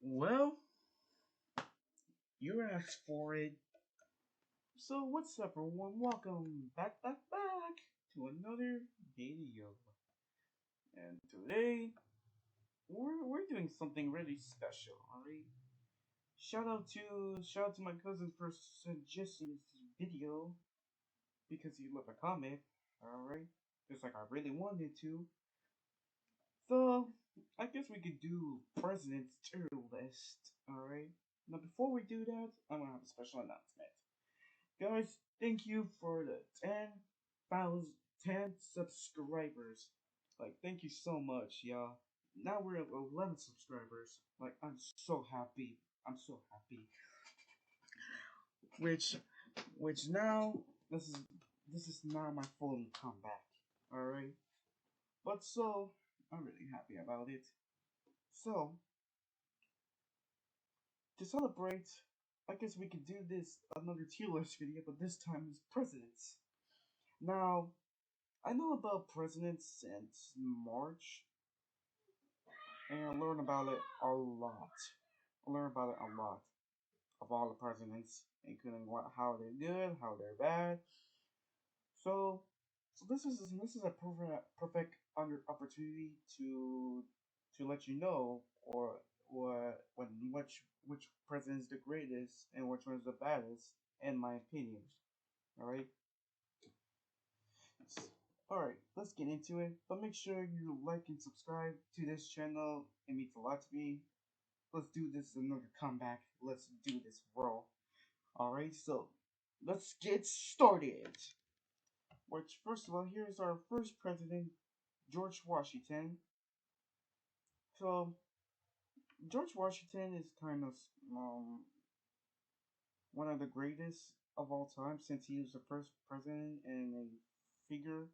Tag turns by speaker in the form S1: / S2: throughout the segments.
S1: Well, you asked for it. So what's up, everyone? Welcome back to another video. And today we're doing something really special. All right. Shout out to my cousin for suggesting this video because he left a comment. All right. Just like I really wanted to. So I guess we could do President's Tier list. All right. Now before we do that, I'm gonna have a special announcement. Guys, thank you for the 10,000 10 subscribers. Like, thank you so much, y'all. Now we're at 11 subscribers. Like, I'm so happy. I'm so happy. Which, which now this is now my full comeback. All right, but so I'm really happy about it. So to celebrate, I guess we could do this another tier list video, but this time is presidents. Now, I know about presidents since March, and I learned about it a lot. I learned about it a lot of all the presidents, including how they're good, how they're bad. So, so this is a perfect opportunity to let you know which president is the greatest and which one is the baddest, in my opinion. All right. Alright, let's get into it. But make sure you like and subscribe to this channel. It means a lot to me. Let's do this another comeback. Let's do this, bro. Alright, so let's get started. Which, first of all, here's our first president, George Washington. So, George Washington is kind of one of the greatest of all time since he was the first president and a figure.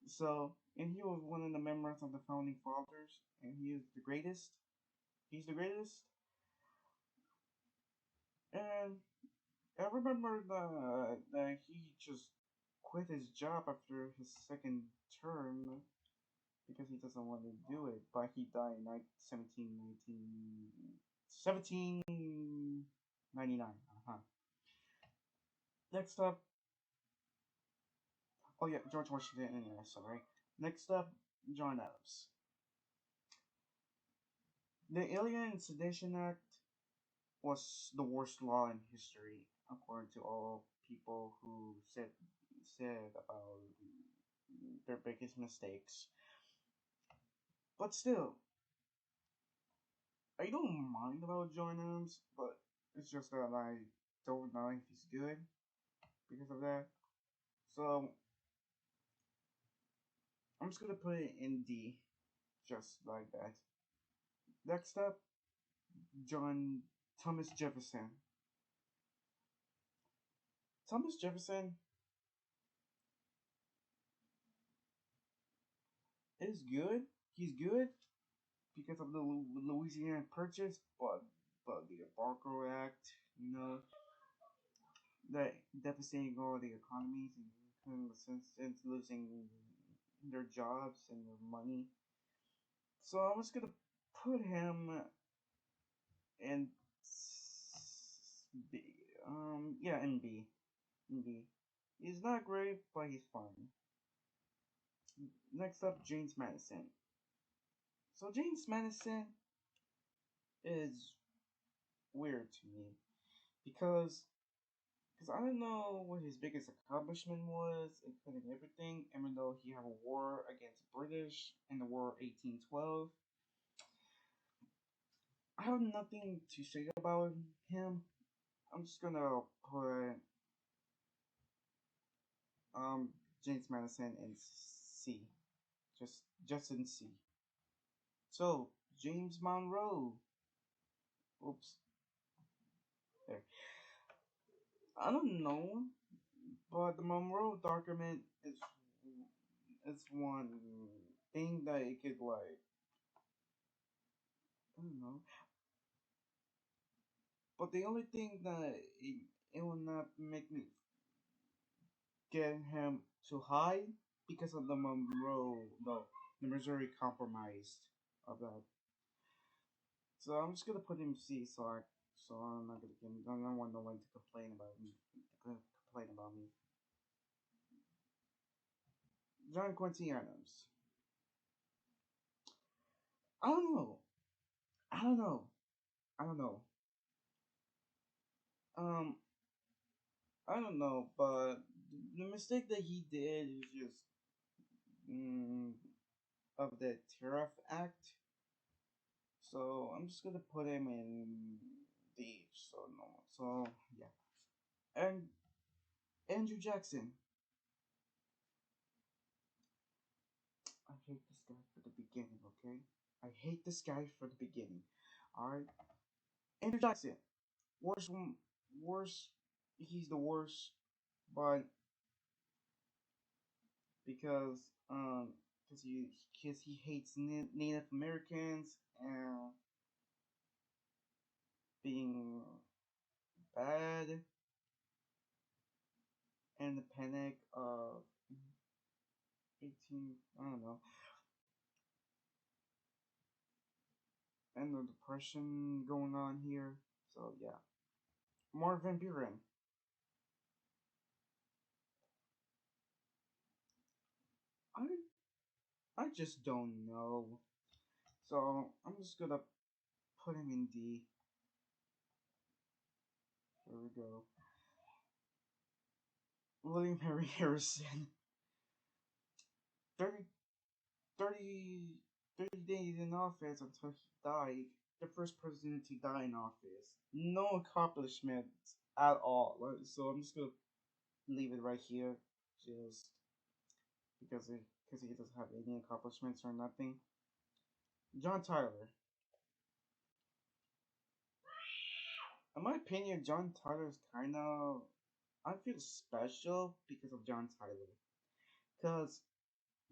S1: So, and he was one of the members of the founding fathers, and he is the greatest. He's the greatest. And I remember that he just quit his job after his second term because he doesn't want to do it. But he died in 1799. Uh-huh. Next up, oh yeah, George Washington. Sorry. Next up, John Adams. The Alien and Sedition Act was the worst law in history, according to all people who said about their biggest mistakes. But still, I don't mind about John Adams, but it's just that I don't know if he's good because of that. So I'm just gonna put it in D, just like that. Next up, John Thomas Jefferson. Thomas Jefferson is good. He's good because of the Louisiana Purchase, but the Barco Act, that devastating all the economies and since losing their jobs and their money. So I was gonna put him in B. Yeah, in B. In B. He's not great, but he's fine. Next up, James Madison. So James Madison is weird to me because I don't know what his biggest accomplishment was, including everything, even though he had a war against British in the War of 1812. I have nothing to say about him. I'm just gonna put James Madison in C. Just in C. So James Monroe. Oops. There. I don't know, but the Monroe document is one thing that it could, like, I don't know. But the only thing that it will not make me get him too high because of the Monroe, no, the Missouri Compromise of that. So I'm just gonna put him C. So I'm not gonna get. I don't want no one to complain about me. Complain about me. John Quincy Adams. I don't know. I don't know. I don't know. Um, I don't know, but the mistake that he did is just mm, of the Tariff Act. So I'm just gonna put him in D. So no. So yeah. And Andrew Jackson. I hate this guy for the beginning. Okay. I hate this guy for the beginning. All right. Andrew Jackson. Worst one. Worst. He's the worst, but because um because he hates Native Americans and being bad and the panic of 18, I don't know, and the depression going on here. So yeah, Mark Van Buren. I I just don't know. So I'm just gonna put him in D. There we go. William Henry Harrison. 30, 30, 30 days in office until he died. The first president to die in office. No accomplishments at all. So I'm just gonna leave it right here, just because he doesn't have any accomplishments or nothing. John Tyler. In my opinion, John Tyler is kind of, I feel special because of John Tyler. Because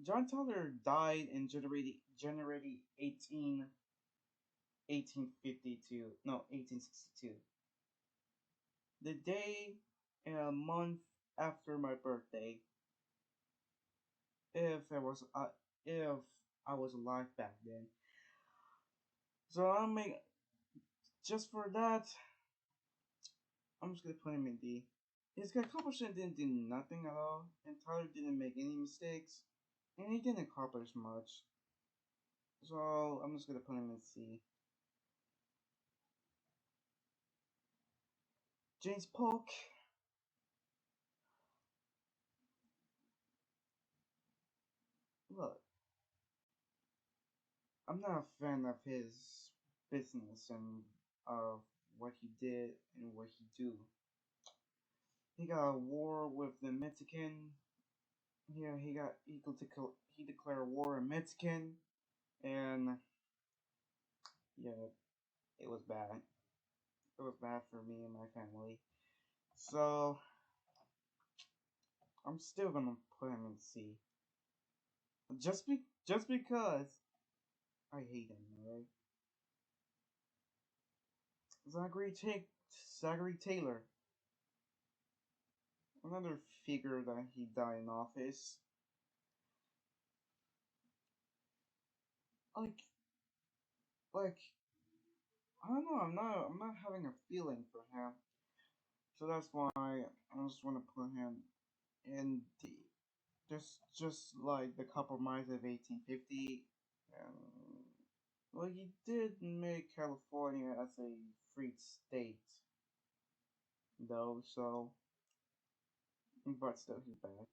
S1: John Tyler died in January 1852. No, 1862. The day and a month after my birthday. If I was if I was alive back then. So I'll make just for that. I'm just gonna put him in D. His accomplishment didn't do nothing at all, and Tyler didn't make any mistakes, and he didn't accomplish much. So I'm just gonna put him in C. James Polk. Look, I'm not a fan of his business and of what he did and what he do. He got a war with the Mexican. Yeah, he declared war on Mexican, and yeah, it was bad. It was bad for me and my family. So I'm still gonna put him in C. Just because I hate him, alright? Zachary Ta- Zachary Taylor. Another figure that he died in office. Like like I don't know, I'm not having a feeling for him. So that's why I just wanna put him in D. Just like the compromise of 1850. Um, well, he did make California as a free state, though. So, but still, he's bad.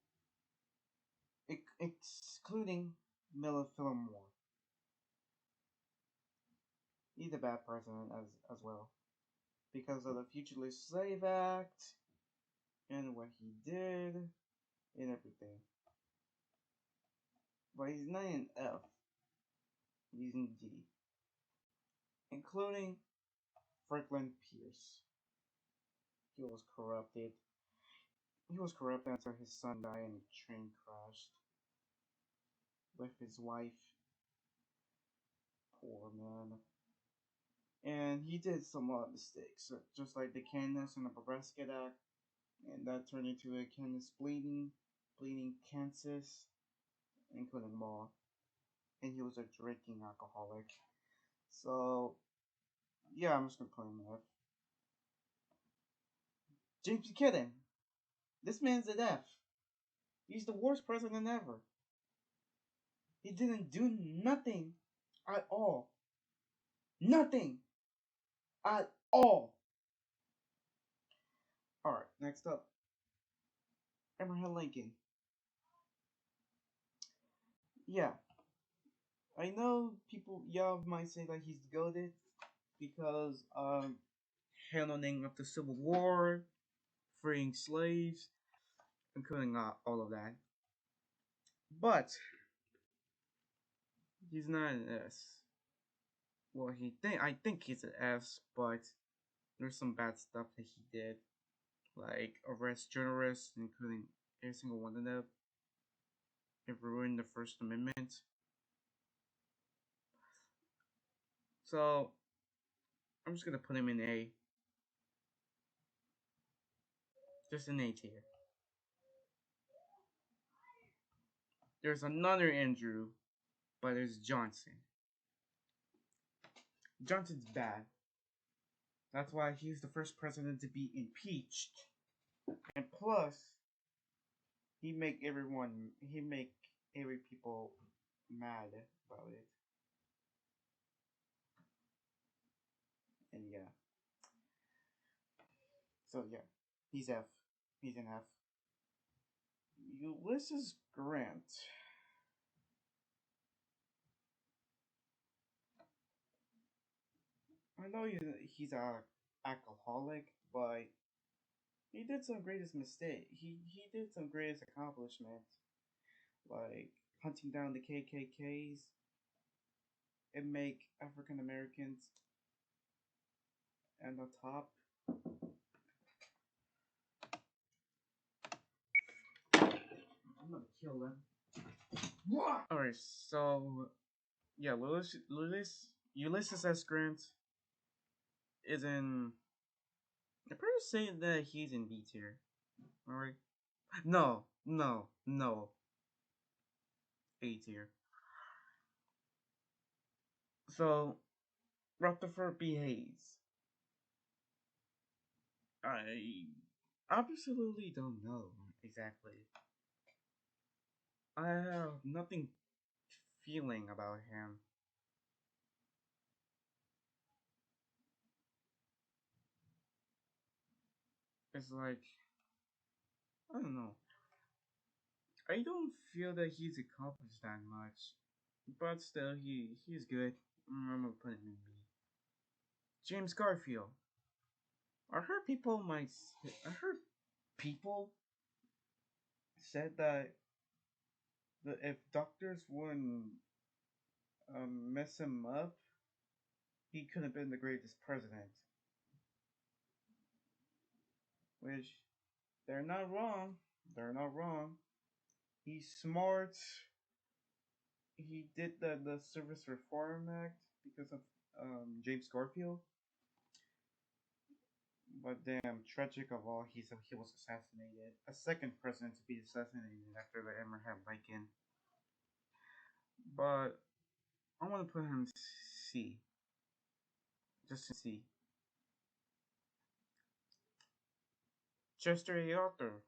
S1: Excluding Miller Fillmore, he's a bad president as well because of the Fugitive Slave Act and what he did and everything. But he's not in F. He's in D, including Franklin Pierce. He was corrupted. He was corrupted after his son died in a train crash with his wife. Poor man. And he did some mistakes, just like the Kansas and the Nebraska Act, and that turned into a Kansas bleeding Kansas, including more. And he was a drinking alcoholic. So Yeah, I'm just gonna put him F. James Buchanan. This man's an F. He's the worst president ever. He didn't do nothing at all. Nothing at all. Alright, next up. Abraham Lincoln. Yeah, I know people, y'all might say that he's goaded because handling of the Civil War, freeing slaves, including all of that. But he's not an S. Well, I think he's an S, but there's some bad stuff that he did, like arrest journalists, including every single one of them. It ruined the First Amendment. So I'm just gonna put him in A, just an A tier. There's another Andrew, but there's Johnson. Johnson's bad. That's why he's the first president to be impeached. And plus, he make every people mad about it. And yeah. So yeah, he's F. He's an F. Ulysses Grant. I know he's a alcoholic, but he did some greatest mistake. He did some greatest accomplishment, like hunting down the KKKs and make African Americans and the top. I'm gonna kill them. What? Alright, so yeah, Ulysses S. Grant is in. I'm pretty say that he's in B tier. Alright. No, no, no. A tier. So Rutherford B. Hayes. I absolutely don't know exactly. I have nothing feeling about him. It's like I don't know. I don't feel that he's accomplished that much, but still, he's good. I'm gonna put him in B. James Garfield. I heard people said that if doctors wouldn't mess him up, he could have been the greatest president. Which they're not wrong. They're not wrong. He's smart. He did the Service Reform Act because of James Garfield. But damn, tragic of all, he was assassinated. A second president to be assassinated after the Abraham Lincoln. But I want to put him C, just to see. Chester A. Arthur.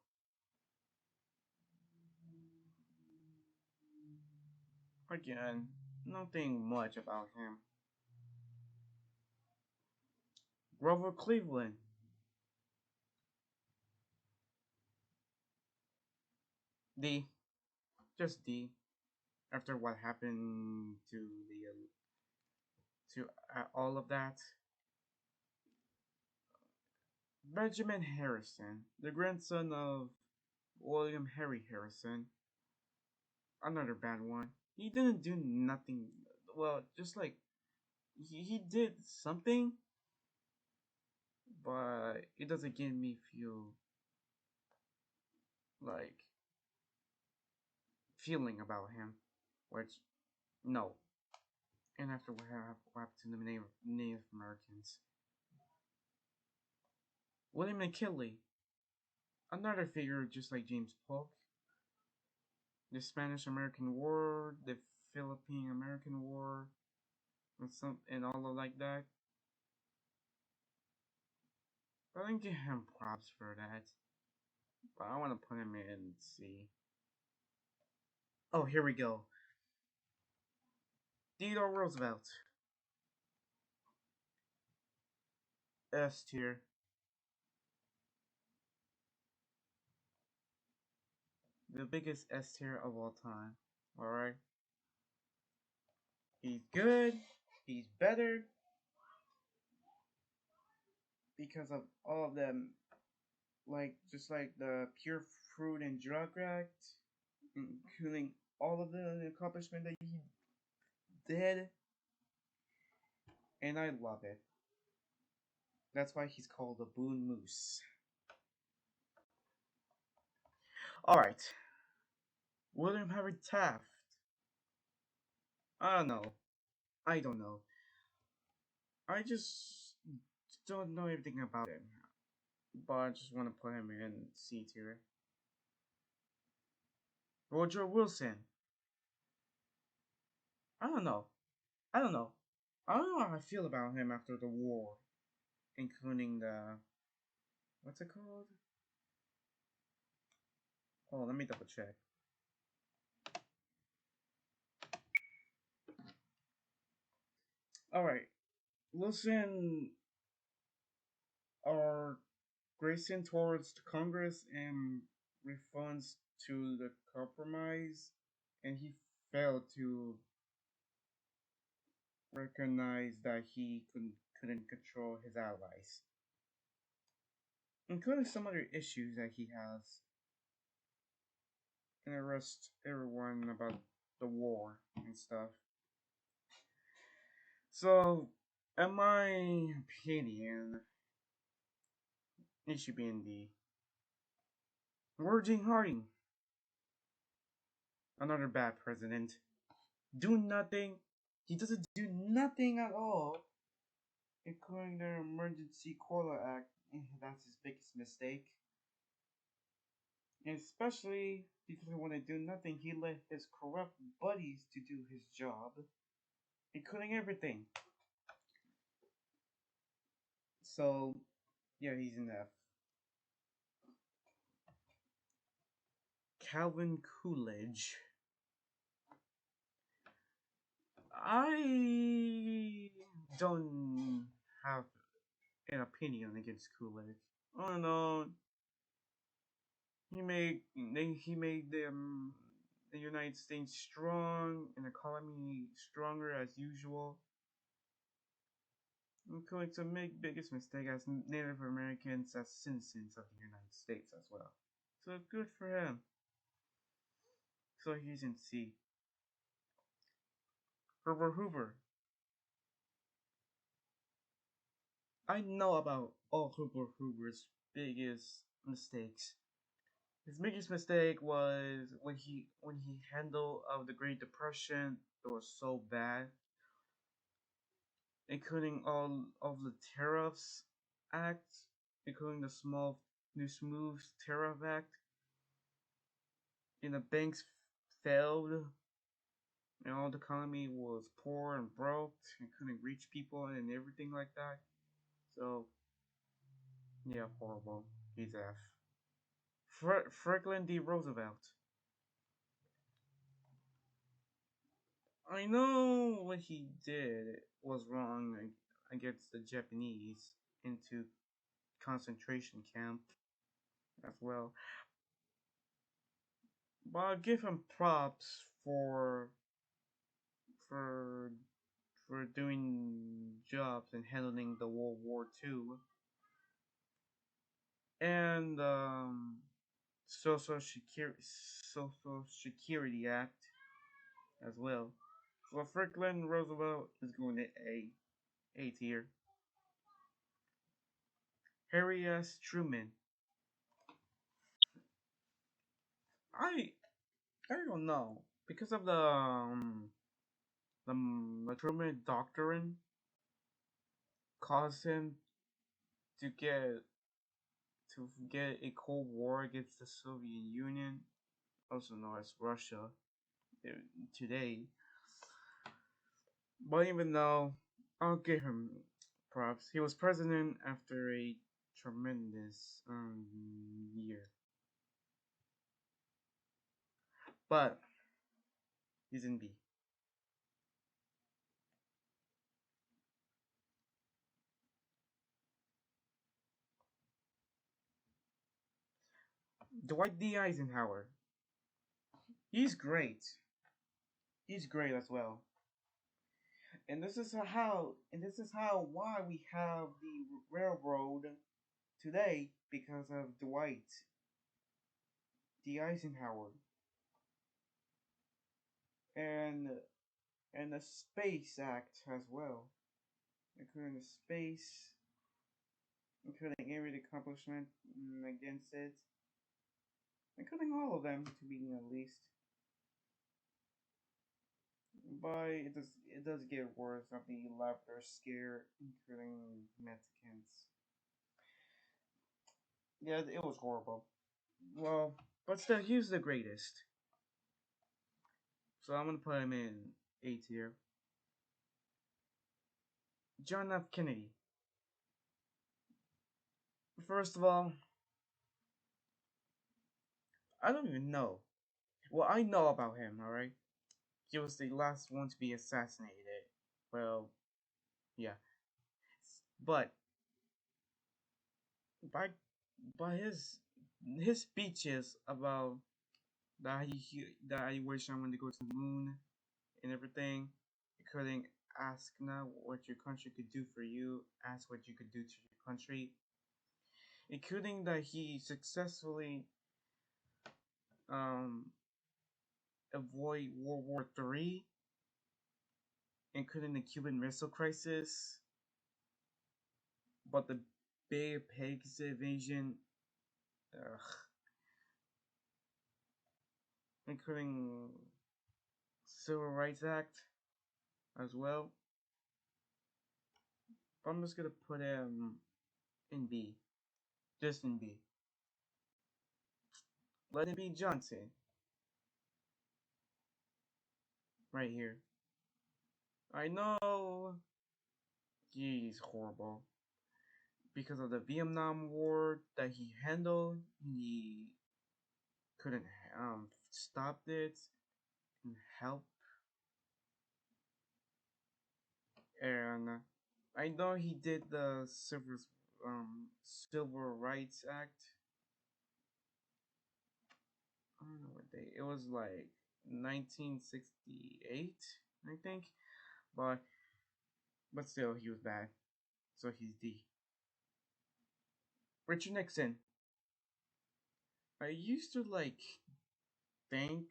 S1: Again, nothing much about him. Grover Cleveland. D, just D. After what happened to all of that, Benjamin Harrison, the grandson of William Henry Harrison, another bad one. He didn't do nothing. Well, just like he did something, but it doesn't give me feel like feeling about him. Which no. And after what happened to the Native Americans, William McKinley, another figure just like James Polk, the Spanish American War, the Philippine American War, and all of like that. I didn't give him props for that, but I want to put him in C. Oh, here we go. Theodore Roosevelt, S tier. The biggest S tier of all time. Alright? He's good. He's better because of all of them. Like, just like the Pure Fruit and Drug Act, including all of the accomplishment that he did. And I love it. That's why he's called the Boone Moose. Alright. William Henry Taft. I don't know. I don't know. I just don't know everything about him. But I just want to put him in C tier. Woodrow Wilson. I don't know. I don't know. I don't know how I feel about him after the war, including the what's it called? Oh, let me double check. All right, Wilson are gracing towards the Congress and refunds to the compromise, and he failed to recognize that he couldn't control his allies, including some other issues that he has, and arrest everyone about the war and stuff. So, in my opinion, it should be in D. Eugene Harding, another bad president. Do nothing. He doesn't do nothing at all, including the Emergency Cola Act. That's his biggest mistake. And especially because when they do nothing, he let his corrupt buddies to do his job, including everything. So, yeah, he's in F. Calvin Coolidge. I don't have an opinion against Coolidge. I don't know. He made the United States strong, and the economy stronger as usual. Including to make biggest mistake as Native Americans as citizens of the United States as well. So good for him. So he's in C. Herbert Hoover. I know about all Herbert Hoover's biggest mistakes. His biggest mistake was when he handled of the Great Depression. It was so bad, including all of the tariffs act, including the smooth tariff act. And the banks failed, and all the economy was poor and broke, and couldn't reach people and everything like that. So yeah, horrible. He's F. Franklin D. Roosevelt. I know what he did was wrong against the Japanese into concentration camp as well. But I'll give him props for for doing jobs and handling the World War II and Social Security Act as well. So Franklin Roosevelt is going to A tier. Harry S. Truman. I I don't know because of the Truman Doctrine caused him to get a Cold War against the Soviet Union, also known as Russia today. But even though I'll give him props, he was president after a tremendous year. But he's in B. Dwight D. Eisenhower. He's great. He's great as well. And this is how why we have the railroad today because of Dwight D. Eisenhower and and the Space Act as well, including the space, including every accomplishment against it, including all of them to be at least. But it does get worse of the laughter scare, including Mexicans. Yeah, it was horrible. Well, but still, he's the greatest. So I'm gonna put him in A tier. John F. Kennedy. First of all, I don't even know. Well, I know about him. All right, he was the last one to be assassinated. Well, yeah, but by by his speeches about that he wish I wanted to go to the moon and everything, including ask now what your country could do for you, ask what you could do to your country, including that he successfully um avoid World War III, including the Cuban Missile Crisis, but the Bay of Pigs invasion, ugh, including Civil Rights Act as well. But I'm just gonna put him in B, just in B. Let it be Johnson, right here. I know he's horrible because of the Vietnam War that he handled. He couldn't stop it and help. And I know he did the Civil Rights Act. I don't know what day. It was like 1968, I think. But but still, he was bad. So he's D. Richard Nixon. I used to like think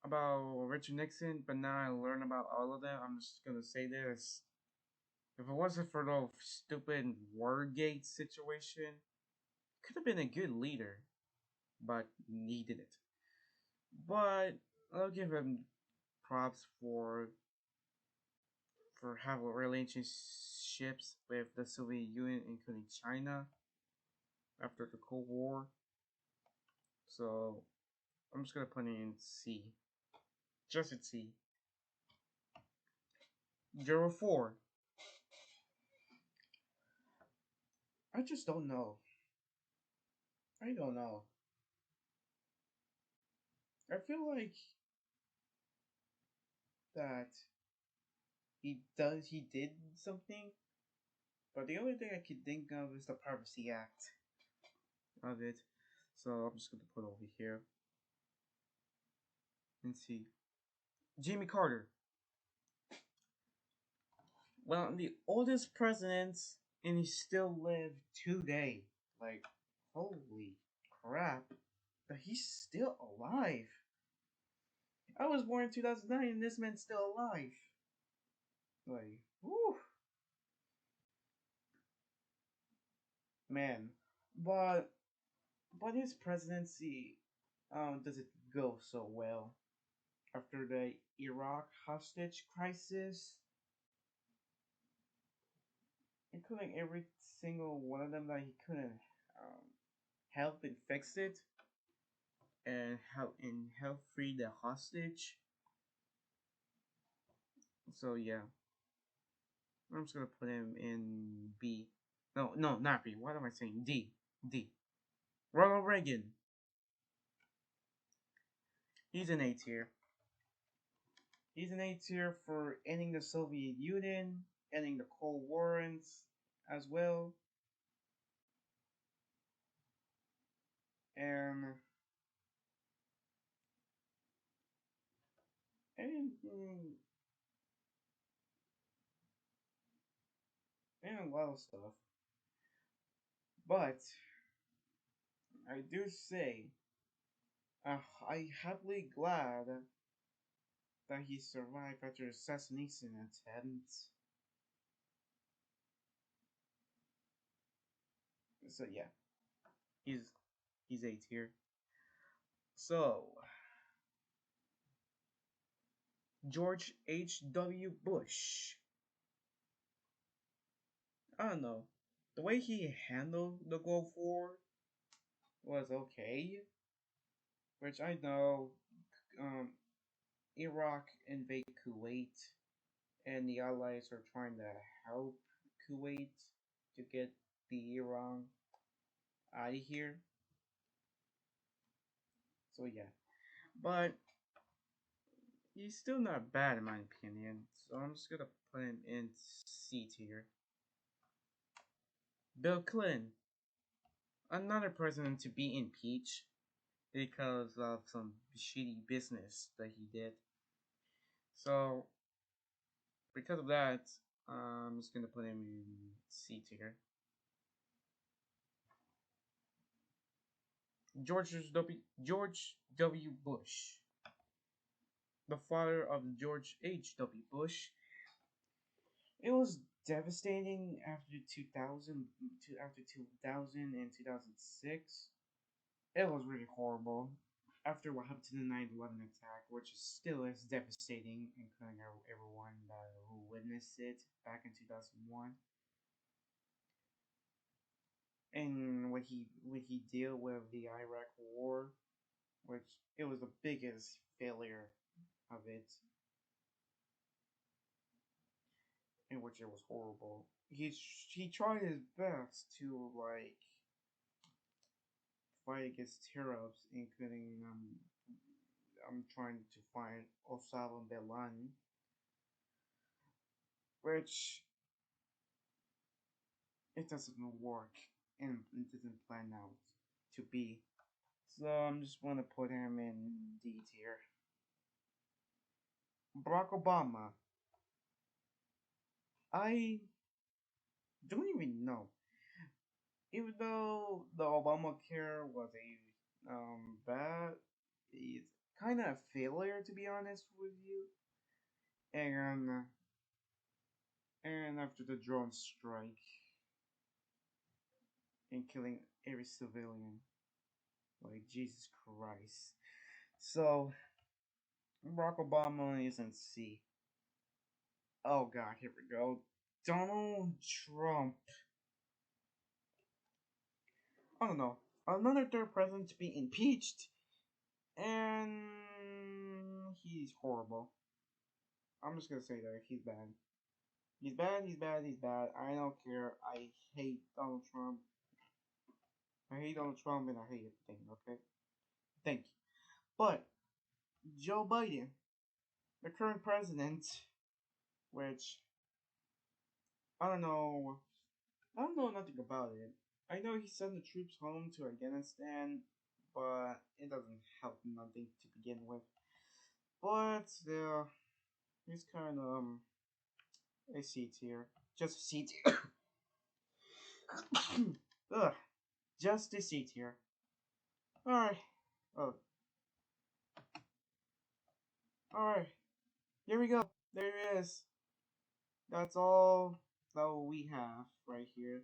S1: about Richard Nixon, but now I learn about all of them. I'm just gonna say this: if it wasn't for the stupid Watergate situation, could have been a good leader, but he didn't. But I'll give him props for having relationships with the Soviet Union, including China, after the Cold War. So I'm just gonna put it in C, just in C. 04. I just don't know. I don't know. I feel like that he did something, but the only thing I can think of is the Privacy Act of it. So I'm just gonna put it over here and see. Jimmy Carter. Well, the oldest president, and he still lived today. Like, holy crap. But he's still alive. I was born in 2009 and this man's still alive. Like, whew. Man. But his presidency doesn't go so well. After the Iraq hostage crisis, including every single one of them that he couldn't um, help and fix it, and help free the hostage. So yeah, I'm just gonna put him in B. No, no, not B. What am I saying? D. D. Ronald Reagan. He's an A tier. He's an A tier for ending the Soviet Union, ending the Cold War as well, and and and a lot of stuff. But I do say, I happily glad that he survived after assassination attempt. So yeah, he's he's A tier. So George H.W. Bush. I don't know. The way he handled the Gulf War was okay, which I know um, Iraq invade Kuwait, and the Allies are trying to help Kuwait to get the Iran out of here. So yeah, but he's still not bad in my opinion. So I'm just gonna put him in C tier. Bill Clinton, another president to be impeached because of some shitty business that he did. So because of that, I'm just gonna put him in C tier. George W. Bush, the father of George H.W. Bush. It was devastating after 2000, after 2000 and 2006. It was really horrible. After what happened to the 9/11 attack, which is still as devastating, including everyone who witnessed it back in 2001, and what he did with the Iraq War, which it was the biggest failure of it, in which it was horrible. He tried his best to fight against terrorists, including I'm trying to find Osama bin Laden, which it doesn't work and it doesn't plan out to be. So I'm just want to put him in D tier. Barack Obama. I don't even know. Even though the Obamacare was a bad, it's kind of a failure to be honest with you. And after the drone strike and killing every civilian, like Jesus Christ. So Barack Obama is in C. Oh God, here we go. Donald Trump. I don't know. Another third president to be impeached, and he's horrible. I'm just gonna say that he's bad. He's bad. He's bad. He's bad. I don't care. I hate Donald Trump. I hate Donald Trump, and I hate everything. Okay. Thank you. But Joe Biden, the current president, which I don't know. I don't know nothing about it. I know he sent the troops home to Afghanistan, but it doesn't help nothing to begin with. But still, he's kind of a C tier. Just a C tier. Ugh. Just a C tier. Alright. Oh. Alright. Here we go. There it is. That's all that we have right here.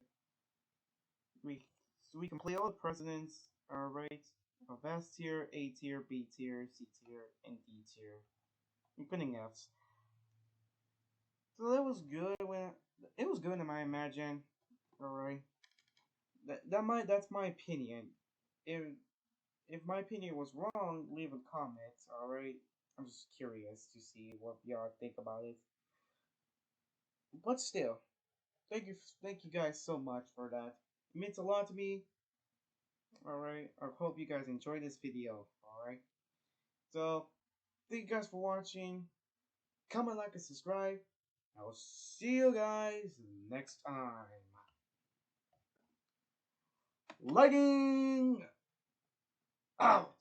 S1: We complete all the presidents. Alright. Of S tier, A tier, B tier, C tier, and D tier. Including Fs. So that was good when it was good in my imagine. Alright. That's my opinion. If my opinion was wrong, leave a comment, alright? I'm just curious to see what y'all think about it. But still, thank you guys so much for that. It means a lot to me. All right. I hope you guys enjoyed this video. All right. So thank you guys for watching. Comment, like, and subscribe. I will see you guys next time. Lighting out.